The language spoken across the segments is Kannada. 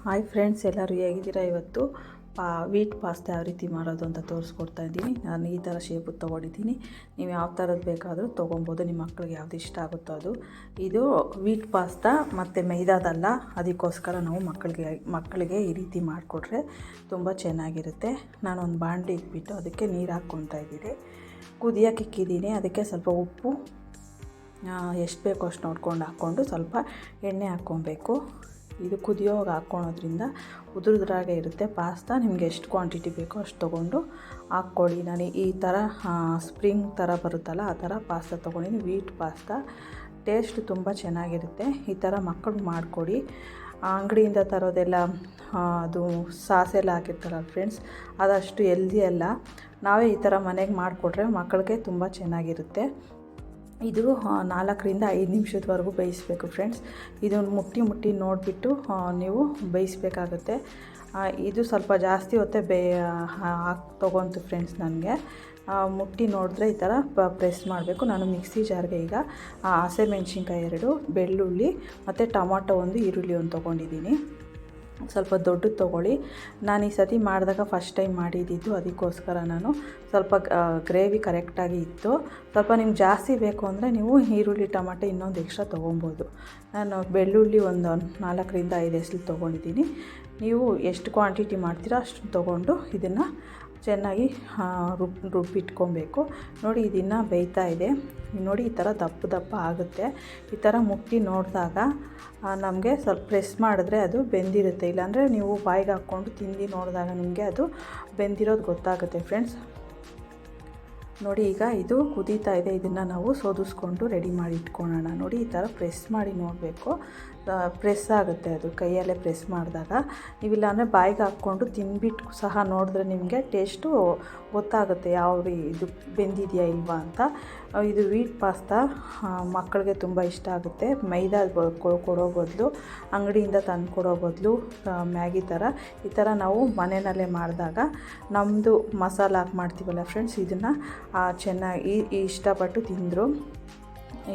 ಹಾಯ್ ಫ್ರೆಂಡ್ಸ್, ಎಲ್ಲರೂ ಹೇಗಿದ್ದೀರಾ? ಇವತ್ತು ವೀಟ್ ಪಾಸ್ತಾ ಯಾವ ರೀತಿ ಮಾಡೋದು ಅಂತ ತೋರಿಸ್ಕೊಡ್ತಾ ಇದ್ದೀನಿ. ನಾನು ಈ ಥರ ಶೇಪು ತೊಗೊಂಡಿದ್ದೀನಿ. ನೀವು ಯಾವ ಥರದ್ದು ಬೇಕಾದರೂ ತೊಗೊಬೋದು, ನಿಮ್ಮ ಮಕ್ಕಳಿಗೆ ಯಾವುದು ಇಷ್ಟ ಆಗುತ್ತೋ ಅದು. ಇದು ವೀಟ್ ಪಾಸ್ತಾ ಮತ್ತು ಮೈದಾದಲ್ಲ, ಅದಕ್ಕೋಸ್ಕರ ನಾವು ಮಕ್ಕಳಿಗೆ ಈ ರೀತಿ ಮಾಡಿಕೊಟ್ರೆ ತುಂಬ ಚೆನ್ನಾಗಿರುತ್ತೆ. ನಾನೊಂದು ಬಾಣಲಿ ಇಟ್ಬಿಟ್ಟು ಅದಕ್ಕೆ ನೀರು ಹಾಕ್ಕೊತಾ ಇದ್ದೀನಿ. ಕುದಿಯೋಕೆ ಇಕ್ಕಿದ್ದೀನಿ. ಅದಕ್ಕೆ ಸ್ವಲ್ಪ ಉಪ್ಪು ಎಷ್ಟು ಬೇಕೋ ಅಷ್ಟು ನೋಡ್ಕೊಂಡು ಹಾಕ್ಕೊಂಡು ಸ್ವಲ್ಪ ಎಣ್ಣೆ ಹಾಕ್ಕೊಬೇಕು. ಇದು ಕುದಿಯೋವಾಗ ಹಾಕ್ಕೊಳೋದ್ರಿಂದ ಉದುರುದ್ರಾಗೆ ಇರುತ್ತೆ ಪಾಸ್ತಾ. ನಿಮಗೆ ಎಷ್ಟು ಕ್ವಾಂಟಿಟಿ ಬೇಕೋ ಅಷ್ಟು ತೊಗೊಂಡು ಹಾಕ್ಕೊಳ್ಳಿ. ನಾನು ಈ ಥರ ಸ್ಪ್ರಿಂಗ್ ಥರ ಬರುತ್ತಲ್ಲ ಆ ಥರ ಪಾಸ್ತಾ ತೊಗೊಂಡಿನಿ. ವೀಟ್ ಪಾಸ್ತಾ ಟೇಸ್ಟ್ ತುಂಬ ಚೆನ್ನಾಗಿರುತ್ತೆ. ಈ ಥರ ಮಕ್ಕಳು ಮಾಡಿಕೊಡಿ. ಅಂಗಡಿಯಿಂದ ತರೋದೆಲ್ಲ ಅದು ಸಾಸೆಲ್ಲ ಹಾಕಿರ್ತಾರಲ್ಲ ಫ್ರೆಂಡ್ಸ್, ಅದಷ್ಟು ಹೆಲ್ದಿ ಅಲ್ಲ. ನಾವೇ ಈ ಥರ ಮನೆಗೆ ಮಾಡಿಕೊಟ್ರೆ ಮಕ್ಕಳಿಗೆ ತುಂಬ ಚೆನ್ನಾಗಿರುತ್ತೆ. ಇದು 4ರಿಂದ 5 ನಿಮಿಷದವರೆಗೂ ಬೇಯಿಸಬೇಕು ಫ್ರೆಂಡ್ಸ್. ಇದನ್ನು ಮುಟ್ಟಿ ನೋಡಿಬಿಟ್ಟು ನೀವು ಬೇಯಿಸಬೇಕಾಗುತ್ತೆ. ಇದು ಸ್ವಲ್ಪ ಜಾಸ್ತಿ ಹೊತ್ತೆ ತೊಗೊಂತು ಫ್ರೆಂಡ್ಸ್. ನನಗೆ ಮುಟ್ಟಿ ನೋಡಿದ್ರೆ ಈ ಥರ ಪ್ರೆಸ್ ಮಾಡಬೇಕು. ನಾನು ಮಿಕ್ಸಿ ಜಾರ್ಗೆ ಈಗ ಹಸಿಮೆಣ್ಸಿನ್ಕಾಯಿ 2, ಬೆಳ್ಳುಳ್ಳಿ ಮತ್ತು ಟೊಮಾಟೊ 1, ಈರುಳ್ಳಿ 1 ತೊಗೊಂಡಿದ್ದೀನಿ. ಸ್ವಲ್ಪ ದೊಡ್ಡದು ತೊಗೊಳ್ಳಿ. ನಾನು ಈ ಸತಿ ಮಾಡಿದಾಗ ಫಸ್ಟ್ ಟೈಮ್ ಮಾಡಿದ್ದು, ಅದಕ್ಕೋಸ್ಕರ ನಾನು ಸ್ವಲ್ಪ ಗ್ರೇವಿ ಕರೆಕ್ಟಾಗಿ ಇತ್ತು. ಸ್ವಲ್ಪ ನಿಮ್ಗೆ ಜಾಸ್ತಿ ಬೇಕು ಅಂದರೆ ನೀವು ಈರುಳ್ಳಿ ಟೊಮಾಟೊ ಇನ್ನೊಂದು ಎಕ್ಸ್ಟ್ರಾ ತೊಗೊಬೋದು. ನಾನು ಬೆಳ್ಳುಳ್ಳಿ ಒಂದು 4ರಿಂದ 5 ಎಸಳು ತೊಗೊಂಡಿದ್ದೀನಿ. ನೀವು ಎಷ್ಟು ಕ್ವಾಂಟಿಟಿ ಮಾಡ್ತೀರೋ ಅಷ್ಟು ತೊಗೊಂಡು ಇದನ್ನು ಚೆನ್ನಾಗಿ ರುಬ್ಬಿಟ್ಕೊಬೇಕು. ನೋಡಿ, ಇದನ್ನು ಬೇಯ್ತಾ ಇದೆ. ನೋಡಿ, ಈ ಥರ ದಪ್ಪ ಆಗುತ್ತೆ. ಈ ಥರ ಮುಟ್ಟಿ ನೋಡಿದಾಗ ನಮಗೆ ಸ್ವಲ್ಪ ಪ್ರೆಸ್ ಮಾಡಿದ್ರೆ ಅದು ಬೆಂದಿರುತ್ತೆ. ಇಲ್ಲಾಂದರೆ ನೀವು ಬಾಯಿಗೆ ಹಾಕ್ಕೊಂಡು ತಿಂದು ನೋಡಿದಾಗ ನಿಮಗೆ ಅದು ಬೆಂದಿರೋದು ಗೊತ್ತಾಗುತ್ತೆ ಫ್ರೆಂಡ್ಸ್. ನೋಡಿ, ಈಗ ಇದು ಕುದೀತಾ ಇದೆ. ಇದನ್ನು ನಾವು ಸೋದಿಸ್ಕೊಂಡು ರೆಡಿ ಮಾಡಿ ಇಟ್ಕೊಳ್ಳೋಣ. ನೋಡಿ, ಈ ಥರ ಪ್ರೆಸ್ ಮಾಡಿ ನೋಡಬೇಕು. ಪ್ರೆಸ್ ಆಗುತ್ತೆ, ಅದು ಕೈಯಲ್ಲೇ ಪ್ರೆಸ್ ಮಾಡಿದಾಗ. ನೀವಿಲ್ಲ ಅಂದರೆ ಬಾಯಿಗೆ ಹಾಕ್ಕೊಂಡು ತಿಂದ್ಬಿಟ್ಟು ಸಹ ನೋಡಿದ್ರೆ ನಿಮಗೆ ಟೇಸ್ಟು ಗೊತ್ತಾಗುತ್ತೆ ಇದು ಬೆಂದಿದೆಯಾ ಇಲ್ವಾ ಅಂತ. ಇದು ವೀಟ್ ಪಾಸ್ತಾ ಮಕ್ಕಳಿಗೆ ತುಂಬ ಇಷ್ಟ ಆಗುತ್ತೆ. ಮೈದಾ ಕೊಡೋ ಬದಲು, ಅಂಗಡಿಯಿಂದ ತಂದು ಕೊಡೋ ಬದಲು ಮ್ಯಾಗಿ ಥರ ಈ ಥರ ನಾವು ಮನೆಯಲ್ಲೇ ಮಾಡಿದಾಗ ನಮ್ಮದು ಮಸಾಲ ಹಾಕಿ ಮಾಡ್ತೀವಲ್ಲ ಫ್ರೆಂಡ್ಸ್, ಇದನ್ನು ಚೆನ್ನಾಗಿ ಇಷ್ಟಪಟ್ಟು ತಿಂದರು.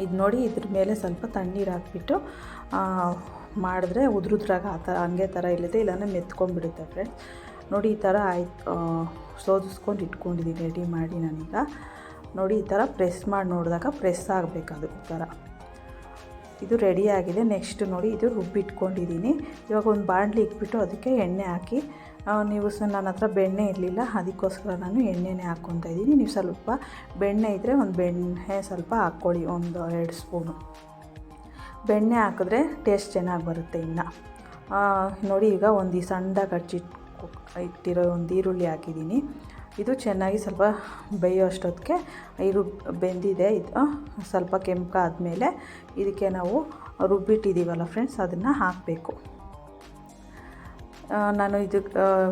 ಇದು ನೋಡಿ, ಇದ್ರ ಮೇಲೆ ಸ್ವಲ್ಪ ತಣ್ಣೀರು ಹಾಕ್ಬಿಟ್ಟು ಮಾಡಿದ್ರೆ ಉದುರುದ್ರಾಗ ಆ ಥರ ಹಂಗೆ ಥರ ಇಲ್ಲದೆ, ಇಲ್ಲಾಂದರೆ ಮೆತ್ಕೊಂಡ್ಬಿಡುತ್ತೆ ಫ್ರೆಂಡ್ಸ್. ನೋಡಿ, ಈ ಥರ ಆಯ್ತು ಸೋದಿಸ್ಕೊಂಡು ಇಟ್ಕೊಂಡಿದ್ದೀನಿ ರೆಡಿ ಮಾಡಿ ನಾನೀಗ. ನೋಡಿ, ಈ ಥರ ಪ್ರೆಸ್ ಮಾಡಿ ನೋಡಿದಾಗ ಪ್ರೆಸ್ ಆಗಬೇಕದು ಈ ಥರ. ಇದು ರೆಡಿಯಾಗಿದೆ. ನೆಕ್ಸ್ಟ್ ನೋಡಿ, ಇದು ರುಬ್ಬಿಟ್ಕೊಂಡಿದ್ದೀನಿ. ಇವಾಗ ಒಂದು ಬಾಣಲಿ ಇಟ್ಬಿಟ್ಟು ಅದಕ್ಕೆ ಎಣ್ಣೆ ಹಾಕಿ, ನೀವು ನನ್ನ ಹತ್ರ ಬೆಣ್ಣೆ ಇರಲಿಲ್ಲ, ಅದಕ್ಕೋಸ್ಕರ ನಾನು ಎಣ್ಣೆನೇ ಹಾಕ್ಕೊತಾ ಇದ್ದೀನಿ. ನೀವು ಸ್ವಲ್ಪ ಬೆಣ್ಣೆ ಇದ್ದರೆ ಒಂದು ಬೆಣ್ಣೆ ಸ್ವಲ್ಪ ಹಾಕ್ಕೊಳ್ಳಿ, ಒಂದು 2 ಸ್ಪೂನು ಬೆಣ್ಣೆ ಹಾಕಿದ್ರೆ ಟೇಸ್ಟ್ ಚೆನ್ನಾಗಿ ಬರುತ್ತೆ. ಇನ್ನು ನೋಡಿ, ಈಗ ಒಂದು ಸಣ್ಣದಾಗಿ ಇಟ್ಟಿರೋ ಒಂದು ಈರುಳ್ಳಿ ಹಾಕಿದ್ದೀನಿ. ಇದು ಚೆನ್ನಾಗಿ ಸ್ವಲ್ಪ ಬೇಯೋ ಅಷ್ಟೊತ್ತಿಗೆ ಬೆಂದಿದೆ. ಇದು ಸ್ವಲ್ಪ ಕೆಂಪಾದಮೇಲೆ ಇದಕ್ಕೆ ನಾವು ರುಬ್ಬಿಟ್ಟಿದ್ದೀವಲ್ಲ ಫ್ರೆಂಡ್ಸ್, ಅದನ್ನು ಹಾಕಬೇಕು. ನಾನು ಇದು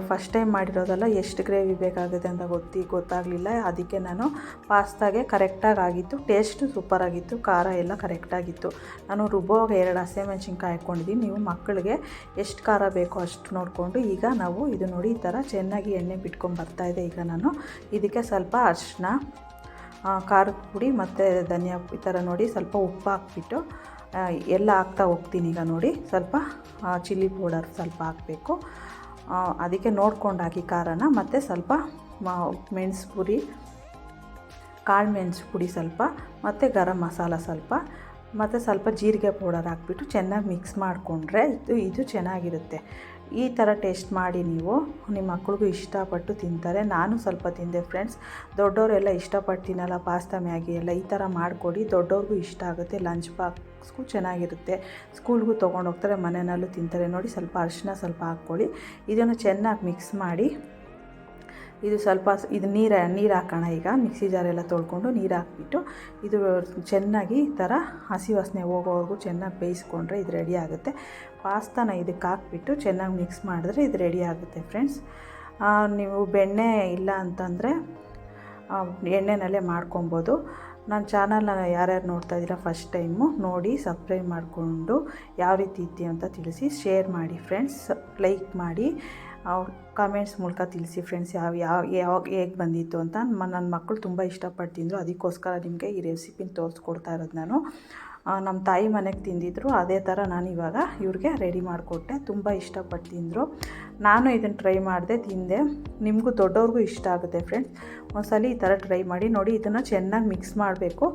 ಫಸ್ಟ್ ಟೈಮ್ ಮಾಡಿರೋದಲ್ಲ, ಎಷ್ಟು ಗ್ರೇವಿ ಬೇಕಾಗುತ್ತೆ ಅಂತ ಗೊತ್ತಾಗಲಿಲ್ಲ. ಅದಕ್ಕೆ ನಾನು ಪಾಸ್ತಾಗೆ ಕರೆಕ್ಟಾಗಿ ಆಗಿತ್ತು. ಟೇಸ್ಟು ಸೂಪರಾಗಿತ್ತು, ಖಾರ ಎಲ್ಲ ಕರೆಕ್ಟಾಗಿತ್ತು. ನಾನು ರುಬ್ಬೋವಾಗ 2 ಹಸಿಮೆಣ್ಸಿನ್ಕಾಯಿ ಹಾಕ್ಕೊಂಡಿದ್ದೀನಿ. ನೀವು ಮಕ್ಕಳಿಗೆ ಎಷ್ಟು ಖಾರ ಬೇಕೋ ಅಷ್ಟು ನೋಡಿಕೊಂಡು. ಈಗ ನಾವು ಇದು ನೋಡಿ, ಈ ಥರ ಚೆನ್ನಾಗಿ ಎಣ್ಣೆ ಬಿಟ್ಕೊಂಡು ಬರ್ತಾಯಿದೆ. ಈಗ ನಾನು ಇದಕ್ಕೆ ಸ್ವಲ್ಪ ಅರಿಶಿನ, ಖಾರದ ಪುಡಿ ಮತ್ತು ಧನಿಯಾ ಈ ಥರ ನೋಡಿ ಸ್ವಲ್ಪ ಉಪ್ಪು ಹಾಕ್ಬಿಟ್ಟು ಎಲ್ಲ ಹಾಕ್ತಾ ಹೋಗ್ತೀನಿ. ಈಗ ನೋಡಿ, ಸ್ವಲ್ಪ ಚಿಲ್ಲಿ ಪೌಡರ್ ಸ್ವಲ್ಪ ಹಾಕಬೇಕು. ಅದಕ್ಕೆ ನೋಡ್ಕೊಂಡು ಹಾಕಿ ಖಾರನ. ಮತ್ತು ಸ್ವಲ್ಪ ಮೆಣಸು ಪುಡಿ, ಕಾಳು ಮೆಣಸು ಪುಡಿ ಸ್ವಲ್ಪ, ಮತ್ತು ಗರಂ ಮಸಾಲ ಸ್ವಲ್ಪ, ಮತ್ತು ಸ್ವಲ್ಪ ಜೀರಿಗೆ ಪೌಡರ್ ಹಾಕ್ಬಿಟ್ಟು ಚೆನ್ನಾಗಿ ಮಿಕ್ಸ್ ಮಾಡಿಕೊಂಡ್ರೆ ಇದು ಚೆನ್ನಾಗಿರುತ್ತೆ. ಈ ಥರ ಟೇಸ್ಟ್ ಮಾಡಿ ನೀವು, ನಿಮ್ಮ ಮಕ್ಳಿಗೂ ಇಷ್ಟಪಟ್ಟು ತಿಂತಾರೆ. ನಾನು ಸ್ವಲ್ಪ ತಿಂದೆ ಫ್ರೆಂಡ್ಸ್. ದೊಡ್ಡವರೆಲ್ಲ ಇಷ್ಟಪಟ್ಟು ತಿನ್ನಲ್ಲ ಪಾಸ್ತಾ ಮ್ಯಾಗಿ ಎಲ್ಲ. ಈ ಥರ ಮಾಡಿಕೊಡಿ, ದೊಡ್ಡವ್ರಿಗೂ ಇಷ್ಟ ಆಗುತ್ತೆ. ಲಂಚ್ ಬಾಕ್ಸ್ಗೂ ಚೆನ್ನಾಗಿರುತ್ತೆ, ಸ್ಕೂಲ್ಗೂ ತೊಗೊಂಡೋಗ್ತಾರೆ, ಮನೆಯಲ್ಲೂ ತಿಂತಾರೆ. ನೋಡಿ, ಸ್ವಲ್ಪ ಅರಿಶಿನ ಸ್ವಲ್ಪ ಹಾಕ್ಕೊಳ್ಳಿ. ಇದನ್ನು ಚೆನ್ನಾಗಿ ಮಿಕ್ಸ್ ಮಾಡಿ, ಇದು ಸ್ವಲ್ಪ ನೀರು ಹಾಕೋಣ. ಈಗ ಮಿಕ್ಸಿ ಜಾರೆಲ್ಲ ತೊಳ್ಕೊಂಡು ನೀರು ಹಾಕ್ಬಿಟ್ಟು ಇದು ಚೆನ್ನಾಗಿ ಈ ಥರ ಹಸಿ ವಾಸನೆ ಹೋಗೋವರೆಗೂ ಚೆನ್ನಾಗಿ ಬೇಯಿಸ್ಕೊಂಡ್ರೆ ಇದು ರೆಡಿ ಆಗುತ್ತೆ. ಪಾಸ್ತಾನ ಇದಕ್ಕೆ ಹಾಕ್ಬಿಟ್ಟು ಚೆನ್ನಾಗಿ ಮಿಕ್ಸ್ ಮಾಡಿದ್ರೆ ಇದು ರೆಡಿ ಆಗುತ್ತೆ ಫ್ರೆಂಡ್ಸ್. ನೀವು ಬೆಣ್ಣೆ ಇಲ್ಲ ಅಂತಂದರೆ ಎಣ್ಣೆನಲ್ಲೇ ಮಾಡ್ಕೊಬೋದು. ನನ್ನ ಚಾನಲ್ನ ಯಾರ್ಯಾರು ನೋಡ್ತಾ ಇದ್ದೀರಾ ಫಸ್ಟ್ ಟೈಮು, ನೋಡಿ ಸಬ್ಸ್ಕ್ರೈಬ್ ಮಾಡಿಕೊಂಡು ಯಾವ ರೀತಿ ಇತ್ತು ಅಂತ ತಿಳಿಸಿ, ಶೇರ್ ಮಾಡಿ ಫ್ರೆಂಡ್ಸ್, ಲೈಕ್ ಮಾಡಿ, ಕಾಮೆಂಟ್ಸ್ ಮೂಲಕ ತಿಳಿಸಿ ಫ್ರೆಂಡ್ಸ್ ಹೇಗೆ ಬಂದಿತ್ತು ಅಂತ. ನನ್ನ ಮಕ್ಕಳು ತುಂಬ ಇಷ್ಟಪಟ್ಟು ತಿಂದರು, ಅದಕ್ಕೋಸ್ಕರ ನಿಮಗೆ ಈ ರೆಸಿಪಿನ ತೋರಿಸ್ಕೊಡ್ತಾ ಇರೋದು ನಾನು. ನಮ್ಮ ತಾಯಿ ಮನೆಗೆ ತಿಂದಿದ್ರು, ಅದೇ ಥರ ನಾನು ಇವಾಗ ಇವ್ರಿಗೆ ರೆಡಿ ಮಾಡಿಕೊಟ್ಟೆ. ತುಂಬ ಇಷ್ಟಪಟ್ಟು ತಿಂದರು. ನಾನು ಇದನ್ನು ಟ್ರೈ ಮಾಡಿದೆ, ತಿಂದೆ. ನಿಮಗೂ ದೊಡ್ಡವ್ರಿಗೂ ಇಷ್ಟ ಆಗುತ್ತೆ ಫ್ರೆಂಡ್ಸ್. ಒಂದ್ಸಲ ಈ ಥರ ಟ್ರೈ ಮಾಡಿ ನೋಡಿ. ಇದನ್ನು ಚೆನ್ನಾಗಿ ಮಿಕ್ಸ್ ಮಾಡಬೇಕು.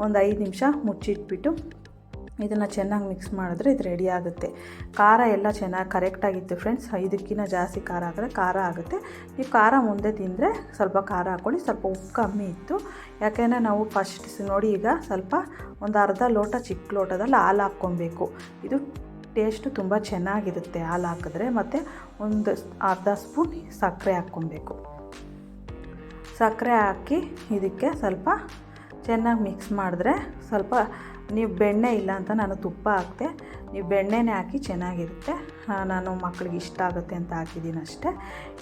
ಒಂದು 5 ನಿಮಿಷ ಮುಚ್ಚಿಟ್ಬಿಟ್ಟು ಇದನ್ನು ಚೆನ್ನಾಗಿ ಮಿಕ್ಸ್ ಮಾಡಿದ್ರೆ ಇದು ರೆಡಿ ಆಗುತ್ತೆ. ಖಾರ ಎಲ್ಲ ಚೆನ್ನಾಗಿ ಕರೆಕ್ಟಾಗಿತ್ತು ಫ್ರೆಂಡ್ಸ್. ಇದಕ್ಕಿಂತ ಜಾಸ್ತಿ ಖಾರ ಹಾಕಿದ್ರೆ ಖಾರ ಆಗುತ್ತೆ. ನೀವು ಖಾರ ಮುಂದೆ ತಿಂದರೆ ಸ್ವಲ್ಪ ಖಾರ ಹಾಕ್ಕೊಳ್ಳಿ. ಸ್ವಲ್ಪ ಉಪ್ಪು ಕಮ್ಮಿ ಇತ್ತು, ಯಾಕೆಂದರೆ ನಾವು ಫಸ್ಟ್ ನೋಡಿ ಈಗ ಸ್ವಲ್ಪ ಒಂದು ಅರ್ಧ ಲೋಟ ಚಿಕ್ಕ ಲೋಟದಲ್ಲಿ ಹಾಲು ಹಾಕ್ಕೊಬೇಕು. ಇದು ಟೇಸ್ಟು ತುಂಬ ಚೆನ್ನಾಗಿರುತ್ತೆ ಹಾಲು ಹಾಕಿದ್ರೆ. ಮತ್ತು ಒಂದು ಅರ್ಧ ಸ್ಪೂನ್ ಸಕ್ಕರೆ ಹಾಕ್ಕೊಬೇಕು. ಸಕ್ಕರೆ ಹಾಕಿ ಇದಕ್ಕೆ ಸ್ವಲ್ಪ ಚೆನ್ನಾಗಿ ಮಿಕ್ಸ್ ಮಾಡಿದ್ರೆ, ಸ್ವಲ್ಪ ನೀವು ಬೆಣ್ಣೆ ಇಲ್ಲ ಅಂತ ನಾನು ತುಪ್ಪ ಹಾಕಿದೆ, ನೀವು ಬೆಣ್ಣೆನೇ ಹಾಕಿ ಚೆನ್ನಾಗಿರುತ್ತೆ. ನಾನು ಮಕ್ಕಳಿಗೆ ಇಷ್ಟ ಆಗುತ್ತೆ ಅಂತ ಹಾಕಿದ್ದೀನಿ ಅಷ್ಟೇ.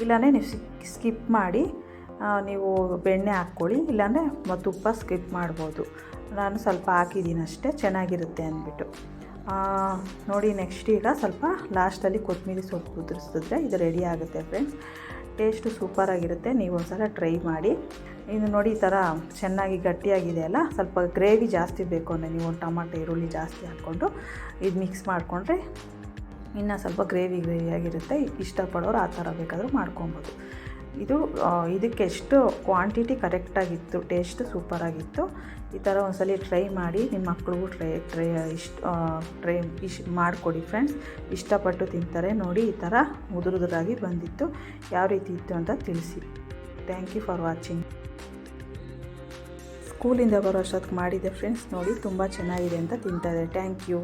ಇಲ್ಲಾಂದರೆ ನೀವು ಸ್ಕಿಪ್ ಮಾಡಿ ನೀವು ಬೆಣ್ಣೆ ಹಾಕ್ಕೊಳ್ಳಿ, ಇಲ್ಲಾಂದರೆ ತುಪ್ಪ ಸ್ಕಿಪ್ ಮಾಡ್ಬೋದು. ನಾನು ಸ್ವಲ್ಪ ಹಾಕಿದ್ದೀನಿ ಅಷ್ಟೇ, ಚೆನ್ನಾಗಿರುತ್ತೆ ಅಂದ್ಬಿಟ್ಟು. ನೋಡಿ ನೆಕ್ಸ್ಟ್ ಈಗ ಸ್ವಲ್ಪ ಲಾಸ್ಟಲ್ಲಿ ಕೊತ್ತಂಬರಿ ಸೊಪ್ಪು ಉದುರಿಸಿದ್ರೆ ಇದು ರೆಡಿ ಆಗುತ್ತೆ ಫ್ರೆಂಡ್ಸ್. ಟೇಸ್ಟು ಸೂಪರಾಗಿರುತ್ತೆ. ನೀವು ಒಂದ್ಸಲ ಟ್ರೈ ಮಾಡಿ. ಇದು ನೋಡಿ ಈ ಥರ ಚೆನ್ನಾಗಿ ಗಟ್ಟಿಯಾಗಿದೆ ಅಲ್ಲ. ಸ್ವಲ್ಪ ಗ್ರೇವಿ ಜಾಸ್ತಿ ಬೇಕು ಅಂದರೆ ನೀವು ಒಂದು ಟೊಮಾಟೊ ಈರುಳ್ಳಿ ಜಾಸ್ತಿ ಹಾಕ್ಕೊಂಡು ಇದು ಮಿಕ್ಸ್ ಮಾಡಿಕೊಂಡ್ರೆ ಇನ್ನು ಸ್ವಲ್ಪ ಗ್ರೇವಿಯಾಗಿರುತ್ತೆ. ಇಷ್ಟಪಡೋರು ಆ ಥರ ಬೇಕಾದರೂ ಮಾಡ್ಕೊಬೋದು. ಇದಕ್ಕೆ ಎಷ್ಟು ಕ್ವಾಂಟಿಟಿ ಕರೆಕ್ಟಾಗಿತ್ತು, ಟೇಸ್ಟ್ ಸೂಪರಾಗಿತ್ತು. ಈ ಥರ ಒಂದ್ಸಲ ಟ್ರೈ ಮಾಡಿ. ನಿಮ್ಮ ಮಕ್ಳಿಗೂ ಮಾಡಿಕೊಡಿ ಫ್ರೆಂಡ್ಸ್. ಇಷ್ಟಪಟ್ಟು ತಿಂತಾರೆ. ನೋಡಿ ಈ ಥರ ಉದುರುದುರಾಗಿ ಬಂದಿತ್ತು. ಯಾವ ರೀತಿ ಇತ್ತು ಅಂತ ತಿಳಿಸಿ. Thank you for watching. ಸ್ಕೂಲಿಂದ ಬರೋ ಅಷ್ಟೊತ್ತಿಗೆ ಮಾಡಿದೆ ಫ್ರೆಂಡ್ಸ್. ನೋಡಿ ತುಂಬ ಚೆನ್ನಾಗಿದೆ ಅಂತ ತಿಂತಾರೆ. Thank you.